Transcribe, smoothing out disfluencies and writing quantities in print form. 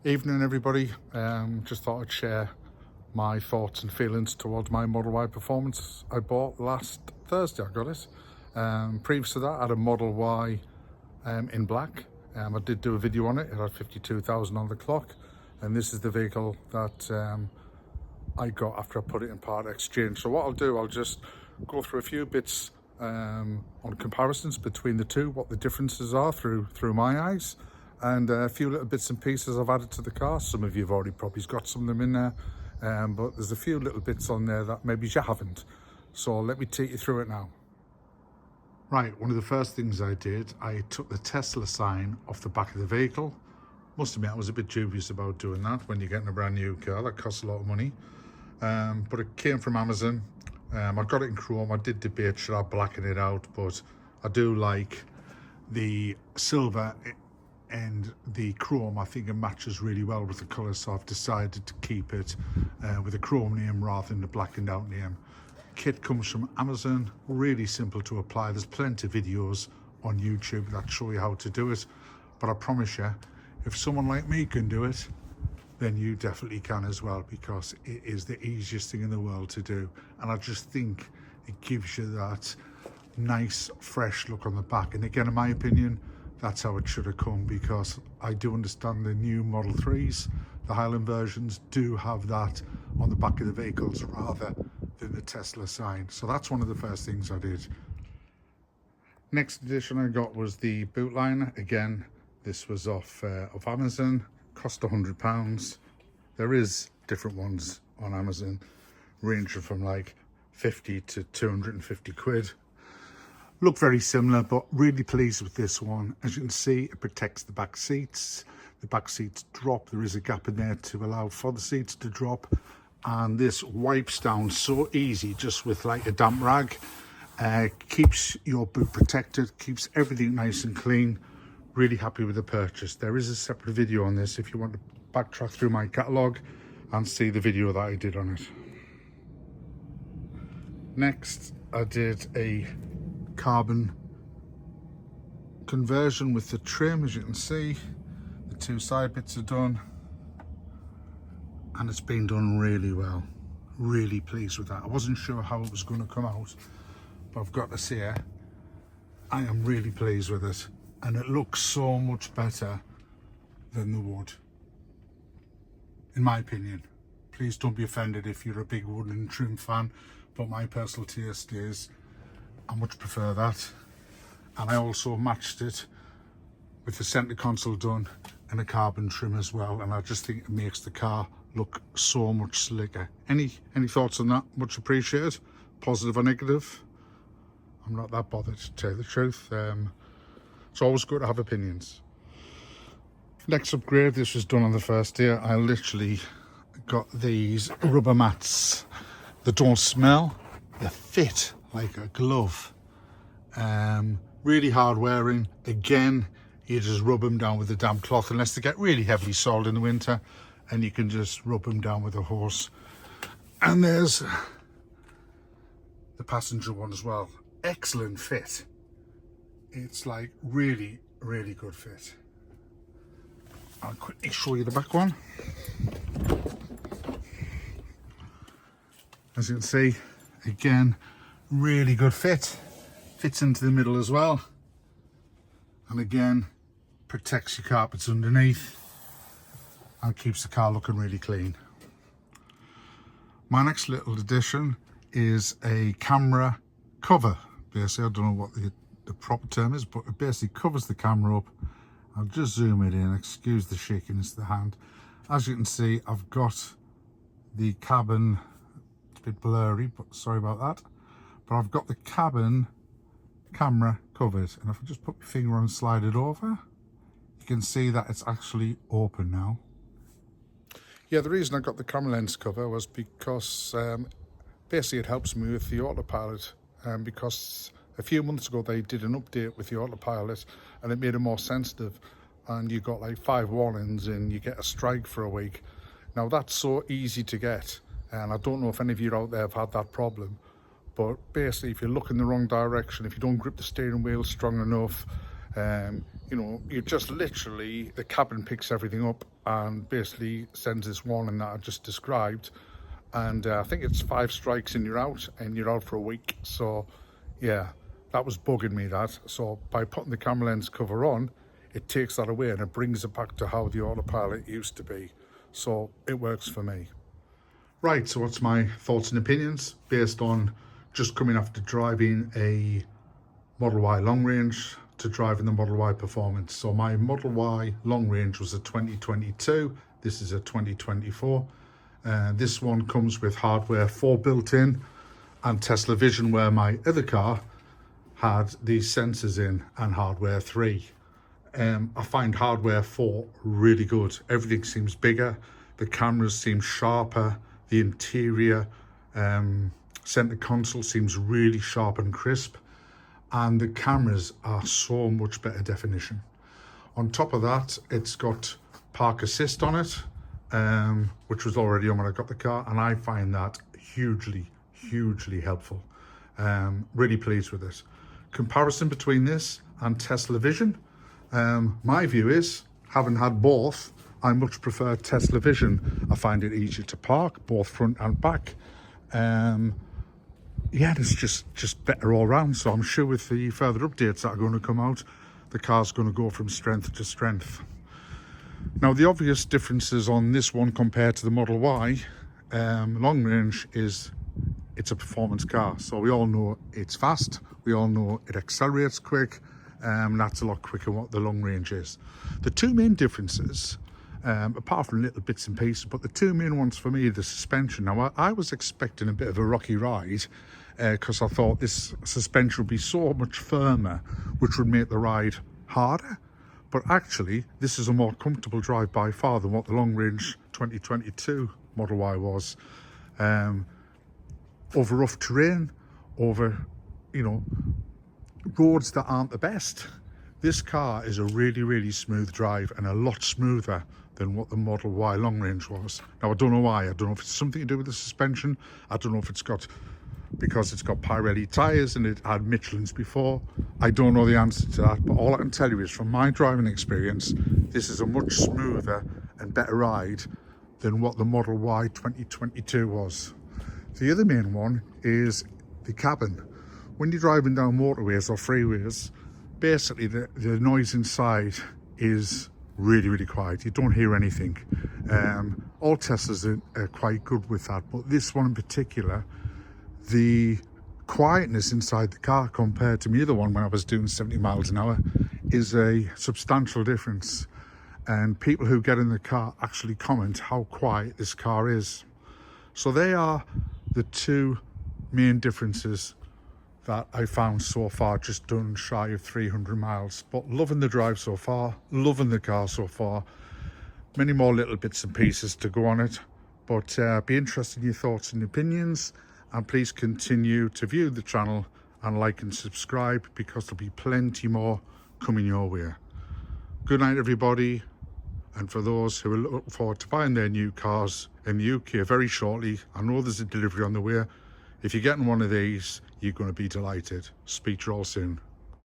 Evening everybody, just thought I'd share my thoughts and feelings towards my Model Y Performance I bought last Thursday. I got it. Previous to that I had a Model Y in black. I did do a video on it. It had 52,000 on the clock, and this is the vehicle that I got after I put it in part exchange. So what I'll do, I'll just go through a few bits on comparisons between the two, what the differences are through my eyes, and a few little bits and pieces I've added to the car. Some of you have already probably got some of them in there, but there's a few little bits on there that maybe you haven't. So let me take you through it now. Right, one of the first things I did, I took the Tesla sign off the back of the vehicle. Must admit I was a bit dubious about doing that when you're getting a brand new car. That costs a lot of money, but it came from Amazon. I got it in chrome. I did debate should I blacken it out, but I do like the silver and the chrome. I think it matches really well with the colour, so I've decided to keep it with a chrome name rather than the blackened out name. Kit comes from Amazon, really simple to apply. There's plenty of videos on YouTube that show you how to do it, but I promise you, if someone like me can do it, then you definitely can as well, because it is the easiest thing in the world to do. And I just think it gives you that nice fresh look on the back. And again, in my opinion, that's how it should have come, because I do understand the new Model 3s, the Highland versions, do have that on the back of the vehicles rather than the Tesla sign. So that's one of the first things I did. Next addition I got was the boot liner. Again, this was off Amazon, cost £100. There is different ones on Amazon, ranging from like 50 to 250 quid. Look very similar, but really pleased with this one. As you can see, it protects the back seats. The back seats drop. There is a gap in there to allow for the seats to drop. And this wipes down so easy just with like a damp rag. Keeps your boot protected, keeps everything nice and clean. Really happy with the purchase. There is a separate video on this if you want to backtrack through my catalogue and see the video that I did on it. Next, I did a carbon conversion with the trim. As you can see, the two side bits are done, and it's been done really well. Really pleased with that. I wasn't sure how it was going to come out, but I've got to say, I am really pleased with it, and it looks so much better than the wood, in my opinion. Please don't be offended if you're a big wooden trim fan, but my personal taste is I much prefer that. And I also matched it with the centre console done and a carbon trim as well, and I just think it makes the car look so much slicker. Any thoughts on that? Much appreciated, positive or negative. I'm not that bothered, to tell you the truth. It's always good to have opinions. Next upgrade, this was done on the first day. I literally got these rubber mats that don't smell. They fit like a glove. Really hard wearing. Again, you just rub them down with a damp cloth, unless they get really heavily soled in the winter, and you can just rub them down with a hose. And there's the passenger one as well. Excellent fit. It's like really good fit. I'll quickly show you the back one. As you can see, again, really good fit. Fits into the middle as well, and again protects your carpets underneath and keeps the car looking really clean. My next little addition is a camera cover. Basically, I don't know what the proper term is, but it basically covers the camera up. I'll just zoom it in, excuse the shakiness of the hand. As you can see, I've got the cabin, it's a bit blurry, but sorry about that, but I've got the cabin camera covered, and if I just put my finger on and slide it over, you can see that it's actually open now. Yeah, the reason I got the camera lens cover was because basically it helps me with the Autopilot, because a few months ago they did an update with the Autopilot and it made it more sensitive, and you got like 5 warnings and you get a strike for a week. Now that's so easy to get, and I don't know if any of you out there have had that problem, but basically if you look in the wrong direction, if you don't grip the steering wheel strong enough, You know, you just literally, the cabin picks everything up and basically sends this warning that I just described. And I think it's 5 strikes and you're out for a week. So yeah, that was bugging me, that. So by putting the camera lens cover on, it takes that away and it brings it back to how the Autopilot used to be. So it works for me. Right, so what's my thoughts and opinions based on just coming after driving a Model Y long range to driving the Model Y Performance. So my Model Y long range was a 2022, this is a 2024. This one comes with hardware 4 built in and Tesla Vision, where my other car had these sensors in and hardware 3. I find hardware 4 really good. Everything seems bigger, the cameras seem sharper, the interior center console seems really sharp and crisp, and the cameras are so much better definition. On top of that, it's got park assist on it, which was already on when I got the car, and I find that hugely helpful. Really pleased with it. Comparison between this and Tesla Vision, my view is, having had both, I much prefer Tesla Vision. I find it easier to park, both front and back. Yeah, it's just better all round. So I'm sure with the further updates that are going to come out, the car's going to go from strength to strength. Now, the obvious differences on this one compared to the Model Y long range is it's a performance car. So we all know it's fast. We all know it accelerates quick. That's a lot quicker than what the long range is. The two main differences, apart from little bits and pieces, but the two main ones for me are the suspension. Now, I was expecting a bit of a rocky ride because I thought this suspension would be so much firmer, which would make the ride harder. But actually, this is a more comfortable drive by far than what the long range 2022 Model Y was. Over rough terrain, over, you know, roads that aren't the best. This car is a really smooth drive and a lot smoother than what the Model Y long range was. Now, I don't know why. I don't know if it's something to do with the suspension. I don't know if it's because it's got Pirelli tyres and it had Michelin's before. I don't know the answer to that, but all I can tell you is from my driving experience, this is a much smoother and better ride than what the Model Y 2022 was. The other main one is the cabin. When you're driving down motorways or freeways, basically the noise inside is really quiet. You don't hear anything. All Teslas are quite good with that, but this one in particular, the quietness inside the car compared to the other one when I was doing 70 miles an hour is a substantial difference. And people who get in the car actually comment how quiet this car is. So they are the two main differences that I found so far, just done shy of 300 miles. But loving the drive so far, loving the car so far. Many more little bits and pieces to go on it, but be interested in your thoughts and opinions, and please continue to view the channel and like and subscribe, because there'll be plenty more coming your way. Good night, everybody. And for those who are looking forward to buying their new cars in the UK very shortly, I know there's a delivery on the way. If you're getting one of these, you're going to be delighted. Speak to you all soon.